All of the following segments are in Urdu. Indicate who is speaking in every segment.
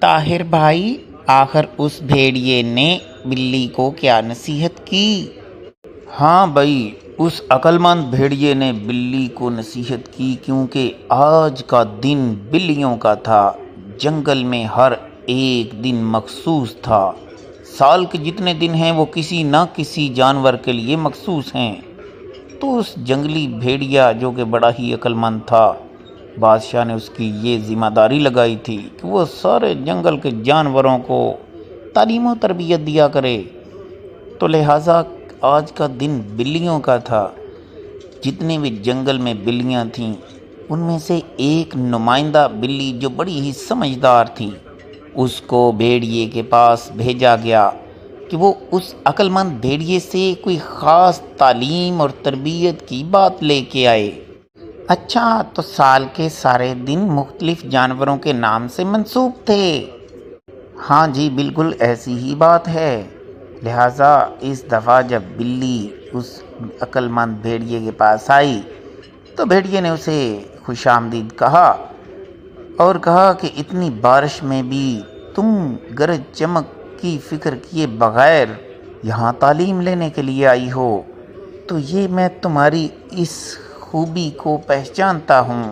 Speaker 1: طاہر بھائی، آخر اس بھیڑیے نے بلی کو کیا نصیحت کی؟
Speaker 2: ہاں بھائی، اس عقل مند بھیڑیے نے بلی کو نصیحت کی کیونکہ آج کا دن بلیوں کا تھا۔ جنگل میں ہر ایک دن مخصوص تھا۔ سال کے جتنے دن ہیں وہ کسی نہ کسی جانور کے لیے مخصوص ہیں۔ تو اس جنگلی بھیڑیا جو کہ بڑا ہی عقل مند تھا، بادشاہ نے اس کی یہ ذمہ داری لگائی تھی کہ وہ سارے جنگل کے جانوروں کو تعلیم و تربیت دیا کرے۔ تو لہٰذا آج کا دن بلیوں کا تھا۔ جتنے بھی جنگل میں بلیاں تھیں ان میں سے ایک نمائندہ بلی جو بڑی ہی سمجھدار تھی، اس کو بھیڑیے کے پاس بھیجا گیا کہ وہ اس عقل مند بھیڑیے سے کوئی خاص تعلیم اور تربیت کی بات لے کے آئے۔
Speaker 1: اچھا، تو سال کے سارے دن مختلف جانوروں کے نام سے منسوب تھے؟
Speaker 2: ہاں جی، بالکل ایسی ہی بات ہے۔ لہٰذا اس دفعہ جب بلی اس عقل مند بھیڑیے کے پاس آئی تو بھیڑیے نے اسے خوش آمدید کہا اور کہا کہ اتنی بارش میں بھی تم گرج چمک کی فکر کیے بغیر یہاں تعلیم لینے کے لیے آئی ہو، تو یہ میں تمہاری اس خوبی کو پہچانتا ہوں۔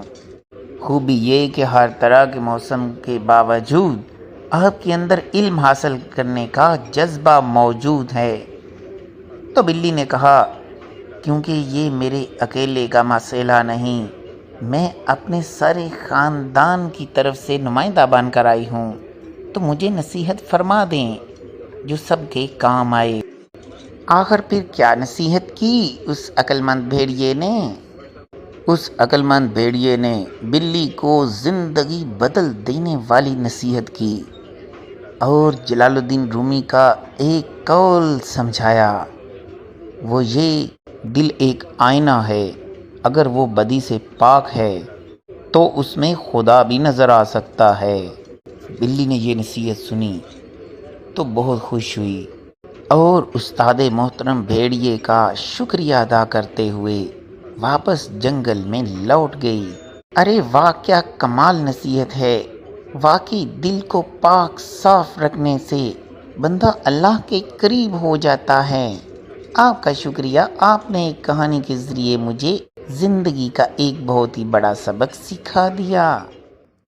Speaker 2: خوبی یہ کہ ہر طرح کے موسم کے باوجود آپ کے اندر علم حاصل کرنے کا جذبہ موجود ہے۔ تو بلی نے کہا، کیونکہ یہ میرے اکیلے کا مسئلہ نہیں، میں اپنے سارے خاندان کی طرف سے نمائندہ بن کر آئی ہوں، تو مجھے نصیحت فرما دیں جو سب کے کام آئے۔
Speaker 1: آخر پھر کیا نصیحت کی اس عقل مند بھیڑیے نے؟
Speaker 2: اس عقل مند بھیڑیے نے بلی کو زندگی بدل دینے والی نصیحت کی اور جلال الدین رومی کا ایک قول سمجھایا، وہ یہ: دل ایک آئینہ ہے، اگر وہ بدی سے پاک ہے تو اس میں خدا بھی نظر آ سکتا ہے۔ بلی نے یہ نصیحت سنی تو بہت خوش ہوئی اور استاد محترم بھیڑیے کا شکریہ ادا کرتے ہوئے واپس جنگل میں لوٹ گئی۔
Speaker 1: ارے واہ، کیا کمال نصیحت ہے! واقعی دل کو پاک صاف رکھنے سے بندہ اللہ کے قریب ہو جاتا ہے۔ آپ کا شکریہ، آپ نے ایک کہانی کے ذریعے مجھے زندگی کا ایک بہت ہی بڑا سبق سکھا دیا۔